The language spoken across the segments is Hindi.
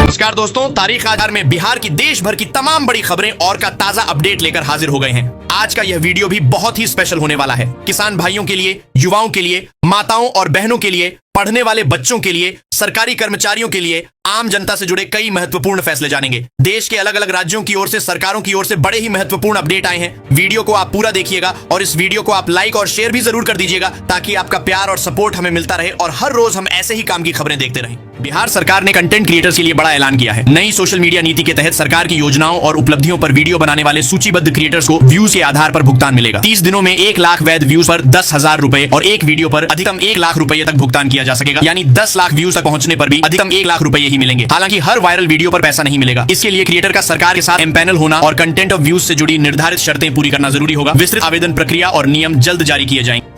नमस्कार दोस्तों, तारीख आज में बिहार की देश भर की तमाम बड़ी खबरें और का ताजा अपडेट लेकर हाजिर हो गए हैं। आज का यह वीडियो भी बहुत ही स्पेशल होने वाला है। किसान भाइयों के लिए, युवाओं के लिए, माताओं और बहनों के लिए, पढ़ने वाले बच्चों के लिए, सरकारी कर्मचारियों के लिए, आम जनता से जुड़े कई महत्वपूर्ण फैसले जानेंगे। देश के अलग अलग राज्यों की ओर से, सरकारों की ओर से बड़े ही महत्वपूर्ण अपडेट आए हैं। वीडियो को आप पूरा देखिएगा और इस वीडियो को आप लाइक और शेयर भी जरूर कर दीजिएगा, ताकि आपका प्यार और सपोर्ट हमें मिलता रहे और हर रोज हम ऐसे ही काम की खबरें देखते रहें। बिहार सरकार ने कंटेंट क्रिएटर्स के लिए बड़ा ऐलान किया है। नई सोशल मीडिया नीति के तहत सरकार की योजनाओं और उपलब्धियों पर वीडियो बनाने वाले सूचीबद्ध क्रिएटर्स को व्यूज के आधार पर भुगतान मिलेगा। 30 दिनों में 1 लाख वैध व्यूज पर 10,000 रुपए और एक वीडियो पर अधिकतम 1 लाख रुपए तक भुगतान किया जा सकेगा। यानी 10 लाख व्यूज तक पहुंचने पर भी अधिकतम 1 लाख रुपए ही मिलेंगे। हालांकि हर वायरल वीडियो पर पैसा नहीं मिलेगा। इसके लिए क्रिएटर का सरकार के साथ एम्पैनल होना और कंटेंट ऑफ व्यूज से जुड़ी निर्धारित शर्तें पूरी करना जरूरी होगा। विस्तृत आवेदन प्रक्रिया और नियम जल्द जारी किए जाएंगे।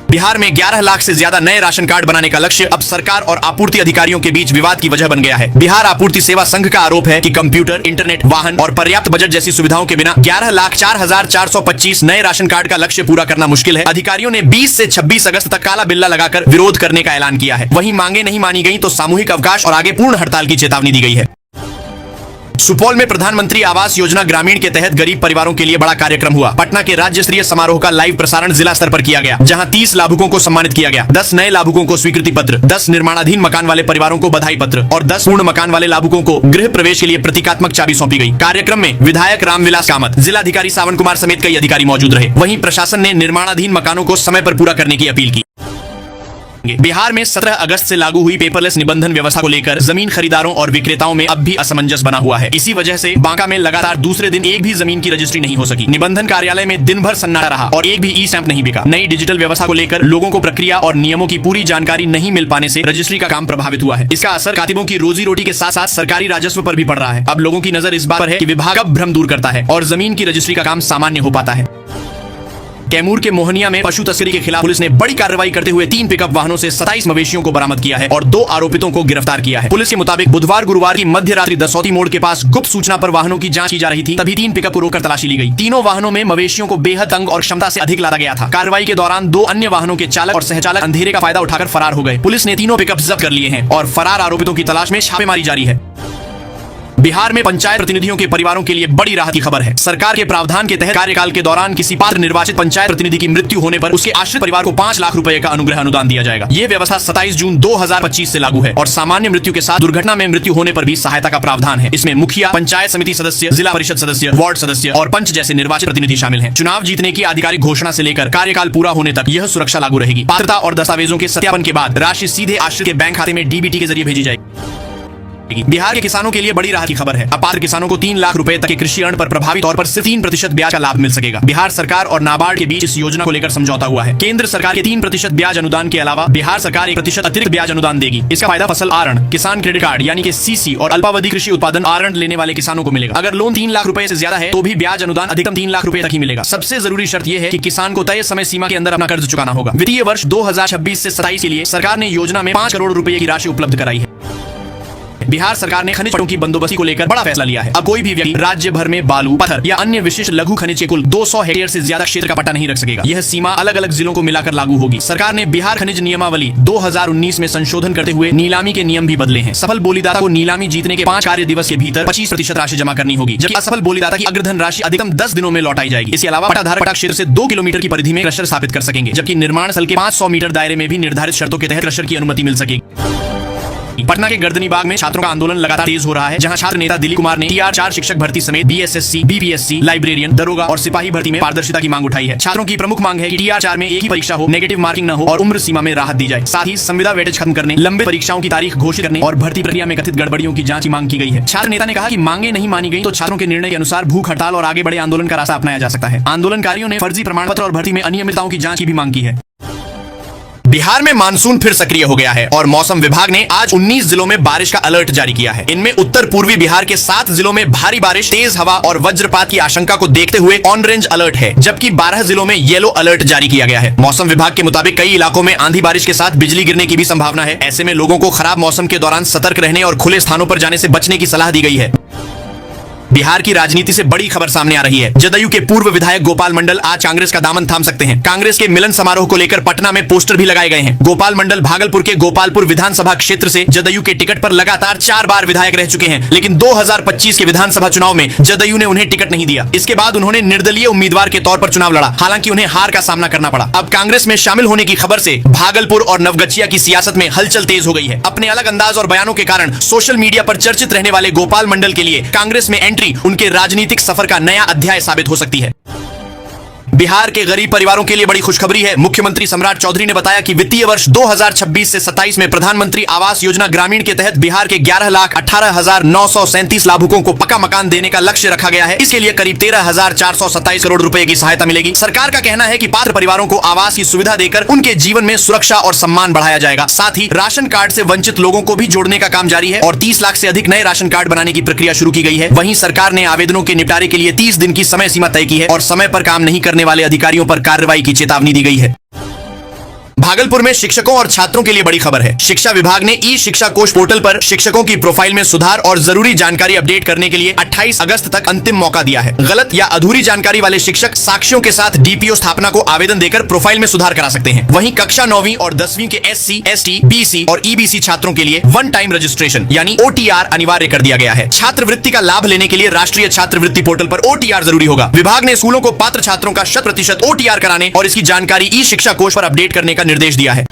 बिहार में 11 लाख से ज्यादा नए राशन कार्ड बनाने का लक्ष्य अब सरकार और आपूर्ति अधिकारियों के बीच विवाद की वजह बन गया है। बिहार आपूर्ति सेवा संघ का आरोप है कि कंप्यूटर, इंटरनेट, वाहन और पर्याप्त बजट जैसी सुविधाओं के बिना 11,04,425 नए राशन कार्ड का लक्ष्य पूरा करना मुश्किल है। अधिकारियों ने 20 से 26 अगस्त तक काला बिल्ला लगाकर विरोध करने का ऐलान किया है। वहीं मांगे नहीं मानी गई तो सामूहिक अवकाश और आगे पूर्ण हड़ताल की चेतावनी दी गई है। सुपौल में प्रधानमंत्री आवास योजना ग्रामीण के तहत गरीब परिवारों के लिए बड़ा कार्यक्रम हुआ। पटना के राज्य स्तरीय समारोह का लाइव प्रसारण जिला स्तर पर किया गया, जहां 30 लाभुकों को सम्मानित किया गया। 10 नए लाभुकों को स्वीकृति पत्र, 10 निर्माणाधीन मकान वाले परिवारों को बधाई पत्र और 10 पूर्ण मकान वाले लाभुकों को गृह प्रवेश के लिए प्रतीकात्मक चाबी सौंपी गई। कार्यक्रम में विधायक रामविलास कामत, जिलाधिकारी सावन कुमार समेत कई अधिकारी मौजूद रहे। वहीं प्रशासन ने निर्माणाधीन मकानों को समय पर पूरा करने की अपील की। बिहार में 17 अगस्त से लागू हुई पेपरलेस निबंधन व्यवस्था को लेकर जमीन खरीदारों और विक्रेताओं में अब भी असमंजस बना हुआ है। इसी वजह से बांका में लगातार दूसरे दिन एक भी जमीन की रजिस्ट्री नहीं हो सकी। निबंधन कार्यालय में दिन भर सन्नाटा रहा और एक भी ई स्टैंप नहीं बिका। नई डिजिटल व्यवस्था को लेकर लोगों को प्रक्रिया और नियमों की पूरी जानकारी नहीं मिल पाने से रजिस्ट्री का काम प्रभावित हुआ है। इसका असर कातिबों की रोजी रोटी के साथ साथ सरकारी राजस्व पर भी पड़ रहा है। अब लोगों की नजर इस बात पर है कि विभाग अब भ्रम दूर करता है और जमीन की रजिस्ट्री का काम सामान्य हो पाता है। कैमूर के मोहनिया में पशु तस्करी के खिलाफ पुलिस ने बड़ी कार्रवाई करते हुए 3 पिकअप वाहनों से 27 मवेशियों को बरामद किया है और 2 आरोपितों को गिरफ्तार किया है। पुलिस के मुताबिक बुधवार गुरुवार की मध्य रात्रि दसौती मोड़ के पास गुप्त सूचना पर वाहनों की जांच की जा रही थी, तभी 3 पिकअप को रोककर तलाशी ली गई। तीनों वाहनों में मवेशियों को बेहद तंग और क्षमता से अधिक लादा गया था। कार्रवाई के दौरान 2 अन्य वाहनों के चालक और सहचालक अंधेरे का फायदा उठाकर फरार हो गए। पुलिस ने तीनों पिकअप जब्त कर लिए हैं और फरार आरोपितों की तलाश में छापेमारी जारी है। बिहार में पंचायत प्रतिनिधियों के परिवारों के लिए बड़ी राहत की खबर है। सरकार के प्रावधान के तहत कार्यकाल के दौरान किसी पात्र निर्वाचित पंचायत प्रतिनिधि की मृत्यु होने पर उसके आश्रित परिवार को 5 लाख रुपए का अनुग्रह अनुदान दिया जाएगा। ये व्यवस्था 27 जून 2025 से लागू है और सामान्य मृत्यु के साथ दुर्घटना में मृत्यु होने पर भी सहायता का प्रावधान है। इसमें मुखिया, पंचायत समिति सदस्य, जिला परिषद सदस्य, वार्ड सदस्य और पंच जैसे निर्वाचित प्रतिनिधि शामिल हैं। चुनाव जीतने की आधिकारिक घोषणा से लेकर कार्यकाल पूरा होने तक यह सुरक्षा लागू रहेगी। पात्रता और दस्तावेजों के सत्यापन के बाद राशि सीधे आश्रित के बैंक खाते में डीबीटी के जरिए भेजी जाएगी। बिहार के किसानों के लिए बड़ी राहत की खबर है। अपात्र किसानों को 3 लाख रुपए तक के कृषि ऋण पर प्रभावी तौर पर सिर्फ 3% ब्याज का लाभ मिल सकेगा। बिहार सरकार और नाबार्ड के बीच इस योजना को लेकर समझौता हुआ है। केंद्र सरकार के 3% ब्याज अनुदान के अलावा बिहार सरकार 1% अतिरिक्त ब्याज अनुदान देगी। इसका फायदा फसल आहरण, किसान क्रेडिट कार्ड यानी कि सीसी और अल्पावधि कृषि उत्पादन आहरण लेने वाले किसानों को मिलेगा। अगर लोन 3 लाख रुपए से ज्यादा है तो भी ब्याज अनुदान अधिकतम 3 लाख रुपए तक ही मिलेगा। सबसे जरूरी शर्त यह है कि किसान को तय समय सीमा के अंदर अपना कर्ज चुकाना होगा। वित्तीय वर्ष 2026 से 27 के लिए सरकार ने योजना में 5 करोड़ रुपए की राशि उपलब्ध कराई है। बिहार सरकार ने खनिज पट्टों की बंदोबस्ती को लेकर बड़ा फैसला लिया है। अब कोई भी व्यक्ति राज्य भर में बालू, पत्थर या अन्य विशिष्ट लघु खनिज के कुल 200 हेक्टेयर से ज्यादा क्षेत्र का पट्टा नहीं रख सकेगा। यह सीमा अलग अलग जिलों को मिलाकर लागू होगी। सरकार ने बिहार खनिज नियमावली 2019 में संशोधन करते हुए नीलामी के नियम भी बदले हैं। सफल बोलीदाता को नीलामी जीतने के 5 कार्य दिवस के भीतर 25% राशि जमा करनी होगी, जबकि असफल बोलीदाता की अग्रधन राशि अधिकतम 10 दिनों में लौटाई जाएगी। इसके अलावा पट्टाधारक पट्टा क्षेत्र से 2 किलोमीटर की परिधि में क्रशर स्थापित कर सकेंगे, जबकि निर्माण स्थल के 500 मीटर दायरे में भी निर्धारित शर्तों के तहत क्रशर की अनुमति मिल सकेगी। पटना के गर्दनी बाग में छात्रों का आंदोलन लगातार तेज हो रहा है, जहां छात्र नेता दिलीप कुमार ने TR4 शिक्षक भर्ती समेत BSSC, BPSC, लाइब्रेरियन, दरोगा और सिपाही भर्ती में पारदर्शिता की मांग उठाई है। छात्रों की प्रमुख मांग है कि TR4 में एक ही परीक्षा हो, नेगेटिव मार्किंग न हो और उम्र सीमा में राहत दी जाए। साथ ही संविदा वेटेज खत्म करने, लंबित परीक्षाओं की तारीख घोषित करने और भर्ती प्रक्रिया में कथित गड़बड़ियों की जांच की मांग की गई है। छात्र नेता ने कहा कि मांगे नहीं मानी गई तो छात्रों के निर्णय के अनुसार भूख हड़ताल और आगे बड़े आंदोलन का रास्ता अपनाया जा सकता है। आंदोलनकारियों ने फर्जी प्रमाण पत्र और भर्ती में अनियमितताओं की जांच की भी मांग की है। बिहार में मानसून फिर सक्रिय हो गया है और मौसम विभाग ने आज 19 जिलों में बारिश का अलर्ट जारी किया है। इनमें उत्तर पूर्वी बिहार के 7 जिलों में भारी बारिश, तेज हवा और वज्रपात की आशंका को देखते हुए ऑन रेंज अलर्ट है, जबकि 12 जिलों में येलो अलर्ट जारी किया गया है। मौसम विभाग के मुताबिक कई इलाकों में आंधी बारिश के साथ बिजली गिरने की भी संभावना है। ऐसे में लोगों को खराब मौसम के दौरान सतर्क रहने और खुले स्थानों पर जाने से बचने की सलाह दी गई है। बिहार की राजनीति से बड़ी खबर सामने आ रही है। जदयू के पूर्व विधायक गोपाल मंडल आज कांग्रेस का दामन थाम सकते हैं। कांग्रेस के मिलन समारोह को लेकर पटना में पोस्टर भी लगाए गए हैं। गोपाल मंडल भागलपुर के गोपालपुर विधानसभा क्षेत्र से जदयू के टिकट पर लगातार 4 बार विधायक रह चुके हैं, लेकिन 2025 के विधानसभा चुनाव में जदयू ने उन्हें टिकट नहीं दिया। इसके बाद उन्होंने निर्दलीय उम्मीदवार के तौर पर चुनाव लड़ा, हालांकि उन्हें हार का सामना करना पड़ा। अब कांग्रेस में शामिल होने की खबर से भागलपुर और नवगछिया की सियासत में हलचल तेज हो गई है। अपने अलग अंदाज और बयानों के कारण सोशल मीडिया पर चर्चित रहने वाले गोपाल मंडल के लिए कांग्रेस में एंट्री उनके राजनीतिक सफर का नया अध्याय साबित हो सकती है। बिहार के गरीब परिवारों के लिए बड़ी खुशखबरी है। मुख्यमंत्री सम्राट चौधरी ने बताया कि वित्तीय वर्ष 2026 से 27 में प्रधानमंत्री आवास योजना ग्रामीण के तहत बिहार के 11,18,937 लाभुकों को पक्का मकान देने का लक्ष्य रखा गया है। इसके लिए करीब 13,427 करोड़ रुपए की सहायता मिलेगी। सरकार का कहना है कि पात्र परिवारों को आवास की सुविधा देकर उनके जीवन में सुरक्षा और सम्मान बढ़ाया जाएगा। साथ ही राशन कार्ड से वंचित लोगों को भी जोड़ने का काम जारी है और 30 लाख से अधिक नए राशन कार्ड बनाने की प्रक्रिया शुरू की गई है। वहीं सरकार ने आवेदनों के निपटारे के लिए 30 दिन की समय सीमा तय की है और समय पर काम नहीं करने वाले अधिकारियों पर कार्रवाई की चेतावनी दी गई है। भागलपुर में शिक्षकों और छात्रों के लिए बड़ी खबर है। शिक्षा विभाग ने ई शिक्षा कोष पोर्टल पर शिक्षकों की प्रोफाइल में सुधार और जरूरी जानकारी अपडेट करने के लिए 28 अगस्त तक अंतिम मौका दिया है। गलत या अधूरी जानकारी वाले शिक्षक साक्ष्यों के साथ डीपीओ स्थापना को आवेदन देकर प्रोफाइल में सुधार करा सकते हैं। वहीं कक्षा 9वीं और 10वीं के SC, ST, BC और EBC छात्रों के लिए वन टाइम रजिस्ट्रेशन यानी OTR अनिवार्य कर दिया गया है। छात्रवृत्ति का लाभ लेने के लिए राष्ट्रीय छात्रवृत्ति पोर्टल पर OTR जरूरी होगा। विभाग ने स्कूलों को पात्र छात्रों का 100% OTR कराने और इसकी जानकारी ई शिक्षा कोष पर अपडेट करने का निर्देश दिया है।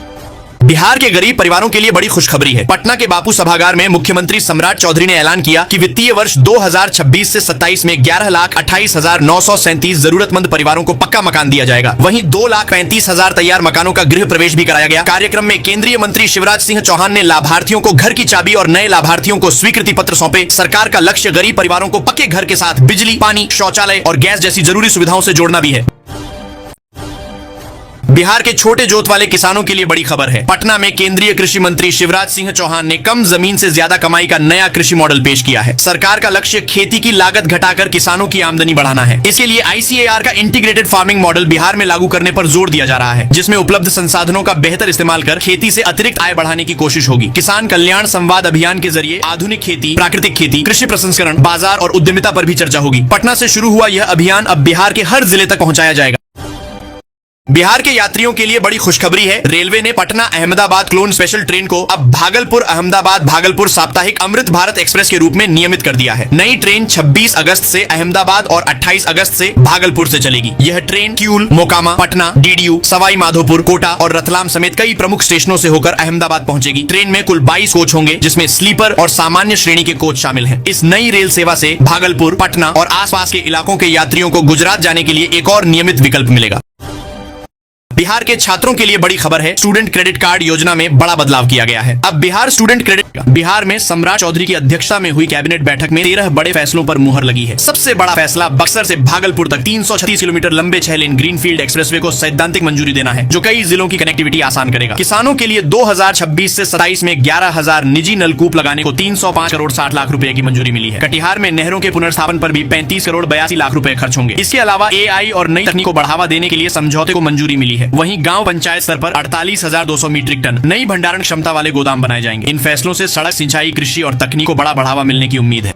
बिहार के गरीब परिवारों के लिए बड़ी खुशखबरी है। पटना के बापू सभागार में मुख्यमंत्री सम्राट चौधरी ने ऐलान किया कि वित्तीय वर्ष 2026 से 27 में 11,28,937 जरूरतमंद परिवारों को पक्का मकान दिया जाएगा। वहीं 2,35,000 तैयार मकानों का गृह प्रवेश भी कराया गया। कार्यक्रम में केंद्रीय मंत्री शिवराज सिंह चौहान ने लाभार्थियों को घर की चाबी और नए लाभार्थियों को स्वीकृति पत्र सौंपे। सरकार का लक्ष्य गरीब परिवारों को पक्के घर के साथ बिजली, पानी, शौचालय और गैस जैसी जरूरी सुविधाओं से जोड़ना भी है। बिहार के छोटे जोत वाले किसानों के लिए बड़ी खबर है। पटना में केंद्रीय कृषि मंत्री शिवराज सिंह चौहान ने कम जमीन से ज्यादा कमाई का नया कृषि मॉडल पेश किया है। सरकार का लक्ष्य खेती की लागत घटाकर किसानों की आमदनी बढ़ाना है। इसके लिए ICAR का इंटीग्रेटेड फार्मिंग मॉडल बिहार में लागू करने पर जोर दिया जा रहा है, जिसमें उपलब्ध संसाधनों का बेहतर इस्तेमाल कर खेती से अतिरिक्त आय बढ़ाने की कोशिश होगी। किसान कल्याण संवाद अभियान के जरिए आधुनिक खेती, प्राकृतिक खेती, कृषि प्रसंस्करण, बाजार और उद्यमिता पर भी चर्चा होगी। पटना से शुरू हुआ यह अभियान अब बिहार के हर जिले तक पहुंचाया जाएगा। बिहार के यात्रियों के लिए बड़ी खुशखबरी है। रेलवे ने Patna Ahmedabad clone special train को अब भागलपुर अहमदाबाद भागलपुर साप्ताहिक अमृत भारत एक्सप्रेस के रूप में नियमित कर दिया है। नई ट्रेन 26 अगस्त से अहमदाबाद और 28 अगस्त से भागलपुर से चलेगी। यह ट्रेन किऊल, मोकामा, पटना, DDU, सवाई माधोपुर, कोटा और रतलाम समेत कई प्रमुख स्टेशनों से होकर अहमदाबाद पहुंचेगी। ट्रेन में कुल 22 कोच होंगे, जिसमें स्लीपर और सामान्य श्रेणी के कोच शामिल हैं। इस नई रेल सेवा से भागलपुर, पटना और आसपास के इलाकों के यात्रियों को गुजरात जाने के लिए एक और नियमित विकल्प मिलेगा। बिहार के छात्रों के लिए बड़ी खबर है। स्टूडेंट क्रेडिट कार्ड योजना में बड़ा बदलाव किया गया है। अब बिहार स्टूडेंट क्रेडिट बिहार में सम्राट चौधरी की अध्यक्षता में हुई कैबिनेट बैठक में 13 बड़े फैसलों पर मुहर लगी है। सबसे बड़ा फैसला बक्सर से भागलपुर तक 336 किलोमीटर लंबे 6 लेन ग्रीनफील्ड एक्सप्रेसवे को सैद्धांतिक मंजूरी देना है, जो कई जिलों की कनेक्टिविटी आसान करेगा। किसानों के लिए 2026 से 27 में 11,000 निजी नलकूप लगाने को 305 करोड़ 60 लाख रुपए की मंजूरी मिली है। कटिहार में नहरों के पुनर्स्थापन पर भी 35 करोड़ 82 लाख रुपए खर्च होंगे। इसके अलावा AI और नई तकनीक को बढ़ावा देने के लिए समझौते को मंजूरी मिली है। वहीं गाँव पंचायत स्तर पर 48,200 मीट्रिक टन नई भंडारण क्षमता वाले गोदाम बनाए जाएंगे। इन फैसलों से सड़क, सिंचाई, कृषि और तकनीक को बड़ा बढ़ावा मिलने की उम्मीद है।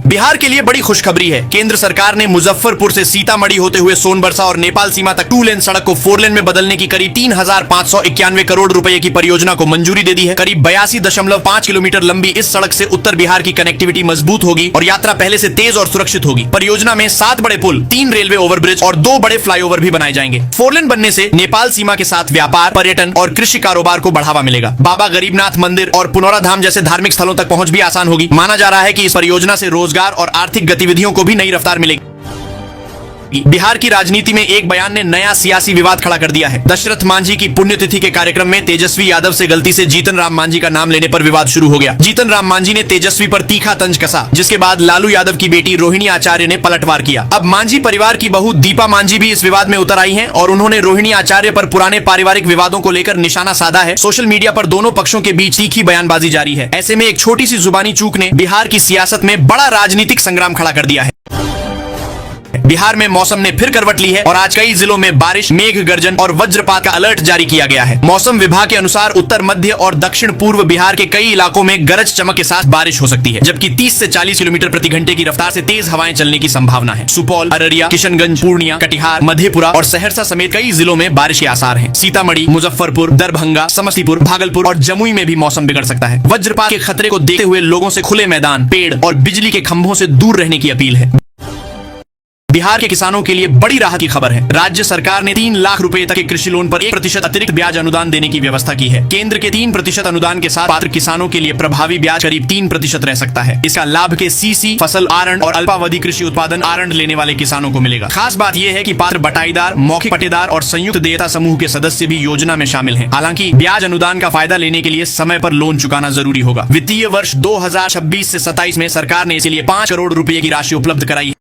बिहार के लिए बड़ी खुशखबरी है। केंद्र सरकार ने मुजफ्फरपुर से सीतामढ़ी होते हुए सोनबरसा और नेपाल सीमा तक 2 लेन सड़क को 4 लेन में बदलने की करीब 3,591 करोड़ रुपए की परियोजना को मंजूरी दे दी है। करीब 82.5 किलोमीटर लंबी इस सड़क से उत्तर बिहार की कनेक्टिविटी मजबूत होगी और यात्रा पहले से तेज और सुरक्षित होगी। परियोजना में 7 बड़े पुल, 3 रेलवे ओवरब्रिज और 2 बड़े फ्लाईओवर भी बनाए जाएंगे। 4 लेन बनने से नेपाल सीमा के साथ व्यापार, पर्यटन और कृषि कारोबार को बढ़ावा मिलेगा। बाबा गरीबनाथ मंदिर और पुनौरा धाम जैसे धार्मिक स्थलों तक पहुंच भी आसान होगी। माना जा रहा है कि इस परियोजना से रोजगार और आर्थिक गतिविधियों को भी नई रफ्तार मिलेगी। बिहार की राजनीति में एक बयान ने नया सियासी विवाद खड़ा कर दिया है। दशरथ मांझी की पुण्यतिथि के कार्यक्रम में तेजस्वी यादव से गलती से जीतन राम मांझी का नाम लेने पर विवाद शुरू हो गया। जीतन राम मांझी ने तेजस्वी पर तीखा तंज कसा, जिसके बाद लालू यादव की बेटी रोहिणी आचार्य ने पलटवार किया। अब मांझी परिवार की बहू दीपा मांझी भी इस विवाद में उतर आई हैं और उन्होंने रोहिणी आचार्य पर पुराने पारिवारिक विवादों को लेकर निशाना साधा है। सोशल मीडिया पर दोनों पक्षों के बीच तीखी बयानबाजी जारी है। ऐसे में एक छोटी सी जुबानी चूक ने बिहार की सियासत में बड़ा राजनीतिक संग्राम खड़ा कर दिया है। बिहार में मौसम ने फिर करवट ली है और आज कई जिलों में बारिश, मेघ गर्जन और वज्रपात का अलर्ट जारी किया गया है। मौसम विभाग के अनुसार उत्तर मध्य और दक्षिण पूर्व बिहार के कई इलाकों में गरज चमक के साथ बारिश हो सकती है, जबकि 30 से 40 किलोमीटर प्रति घंटे की रफ्तार से तेज हवाएं चलने की संभावना है। सुपौल, अररिया, किशनगंज, पूर्णिया, कटिहार, मधेपुरा और सहरसा समेत कई जिलों में बारिश के आसार हैं। सीतामढ़ी, मुजफ्फरपुर, दरभंगा, समस्तीपुर, भागलपुर और जमुई में भी मौसम बिगड़ सकता है। वज्रपात के खतरे को देखते हुए लोगों से खुले मैदान, पेड़ और बिजली के खंभों से दूर रहने की अपील है। बिहार के किसानों के लिए बड़ी राहत की खबर है। राज्य सरकार ने 3 लाख रुपए तक के कृषि लोन पर 1% अतिरिक्त ब्याज अनुदान देने की व्यवस्था की है। केंद्र के 3% अनुदान के साथ पात्र किसानों के लिए प्रभावी ब्याज करीब 3% रह सकता है। इसका लाभ के सीसी, फसल आरंड और अल्पावधि कृषि उत्पादन आरंड लेने वाले किसानों को मिलेगा। खास बात यह है कि पात्र बटाईदार, मौखिक पट्टेदार और संयुक्त देयता समूह के सदस्य भी योजना में शामिल हैं। हालांकि ब्याज अनुदान का फायदा लेने के लिए समय पर लोन चुकाना जरूरी होगा। वित्तीय वर्ष 2026 से 27 में सरकार ने इसके लिए 5 करोड़ रुपए की राशि उपलब्ध कराई।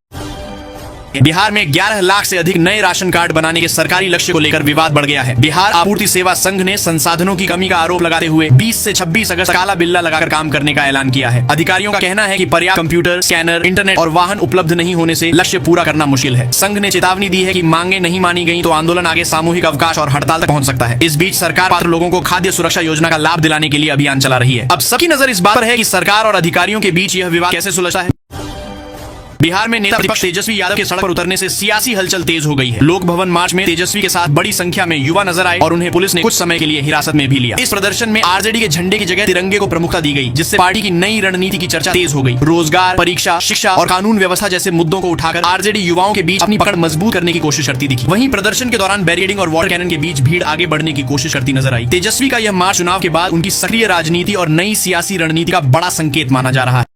बिहार में 11 लाख से अधिक नए राशन कार्ड बनाने के सरकारी लक्ष्य को लेकर विवाद बढ़ गया है। बिहार आपूर्ति सेवा संघ ने संसाधनों की कमी का आरोप लगाते हुए 20 से 26 अगस्त काला बिल्ला लगाकर काम करने का ऐलान किया है। अधिकारियों का कहना है कि पर्याप्त कंप्यूटर, स्कैनर, इंटरनेट और वाहन उपलब्ध नहीं होने से लक्ष्य पूरा करना मुश्किल है। संघ ने चेतावनी दी है कि मांगे नहीं मानी गई तो आंदोलन आगे सामूहिक अवकाश और हड़ताल तक पहुंच सकता है। इस बीच सरकार पात्र लोगों को खाद्य सुरक्षा योजना का लाभ दिलाने के लिए अभियान चला रही है। अब सबकी नजर इस बात पर है कि सरकार और अधिकारियों के बीच यह विवाद कैसे सुलझता है। बिहार में नेता प्रतिपक्ष तेजस्वी यादव के सड़क पर उतरने से सियासी हलचल तेज हो गई है। लोक भवन मार्च में तेजस्वी के साथ बड़ी संख्या में युवा नजर आए और उन्हें पुलिस ने कुछ समय के लिए हिरासत में भी लिया। इस प्रदर्शन में आरजेडी के झंडे की जगह तिरंगे को प्रमुखता दी गई, जिससे पार्टी की नई रणनीति की चर्चा तेज हो गई। रोजगार, परीक्षा, शिक्षा और कानून व्यवस्था जैसे मुद्दों को उठाकर आरजेडी युवाओं के बीच अपनी पकड़ मजबूत करने की कोशिश करती दिखी। वहीं प्रदर्शन के दौरान बैरिकेडिंग और वाटर कैनन के बीच भीड़ आगे बढ़ने की कोशिश करती नजर आई। तेजस्वी का यह मार्च चुनाव के बाद उनकी सक्रिय राजनीति और नई सियासी रणनीति का बड़ा संकेत माना जा रहा है।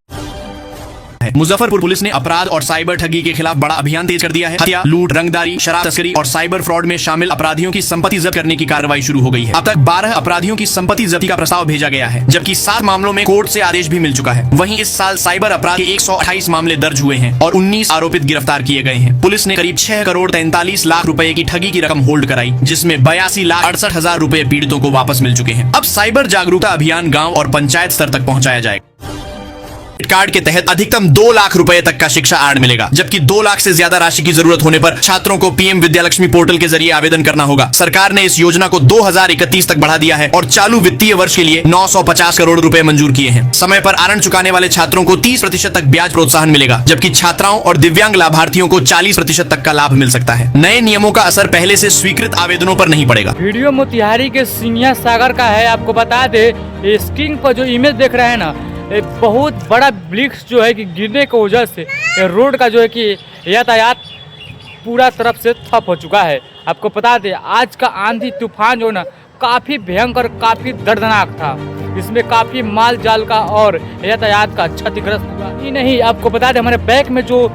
मुजफ्फरपुर पुलिस ने अपराध और साइबर ठगी के खिलाफ बड़ा अभियान तेज कर दिया है। हत्या, लूट, रंगदारी, शराब तस्करी और साइबर फ्रॉड में शामिल अपराधियों की संपत्ति जब्त करने की कार्रवाई शुरू हो गई है। अब तक 12 अपराधियों की संपत्ति जब्ती का प्रस्ताव भेजा गया है, जबकि 7 मामलों में कोर्ट से आदेश भी मिल चुका है। वहीं इस साल साइबर अपराध के 128 मामले दर्ज हुए हैं और 19 आरोपित गिरफ्तार किए गए हैं। पुलिस ने करीब 6 करोड़ 43 लाख रुपए की ठगी की रकम होल्ड कराई, जिसमें 82 लाख 68 हजार रुपए पीड़ितों को वापस मिल चुके हैं। अब साइबर जागरूकता अभियान गाँव और पंचायत स्तर तक पहुंचाया जाएगा। कार्ड के तहत अधिकतम 2 लाख रुपए तक का शिक्षा आर्ड मिलेगा, जबकि 2 लाख से ज्यादा राशि की जरूरत होने पर छात्रों को पीएम विद्यालक्ष्मी पोर्टल के जरिए आवेदन करना होगा। सरकार ने इस योजना को 2031 तक बढ़ा दिया है और चालू वित्तीय वर्ष के लिए 950 करोड़ रुपए मंजूर किए हैं। समय पर आरंड चुकाने वाले छात्रों को 30% तक ब्याज प्रोत्साहन मिलेगा, जबकि छात्राओं और दिव्यांग लाभार्थियों को 40% तक का लाभ मिल सकता है। नए नियमों का असर पहले से स्वीकृत आवेदनों पर नहीं पड़ेगा। वीडियो मोतिहारी के सिंहिया सागर का है। आपको बता दे, स्क्रीन पर जो इमेज देख रहे हैं ना, एक बहुत बड़ा वृक्ष जो है कि गिरने की वजह से रोड का जो है कि यातायात पूरा तरफ से ठप हो चुका है। आपको बता दें, आज का आंधी तूफान जो ना काफ़ी भयंकर, काफ़ी दर्दनाक था। इसमें काफ़ी माल जाल का और यातायात का क्षतिग्रस्त हुआ ही नहीं। आपको बता दें, हमारे बैक में जो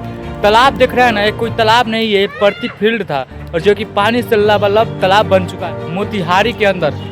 तालाब दिख रहा है ना, ये कोई तालाब नहीं है, प्रति फील्ड था और जो कि पानी से लबालब तालाब बन चुका है मोतिहारी के अंदर।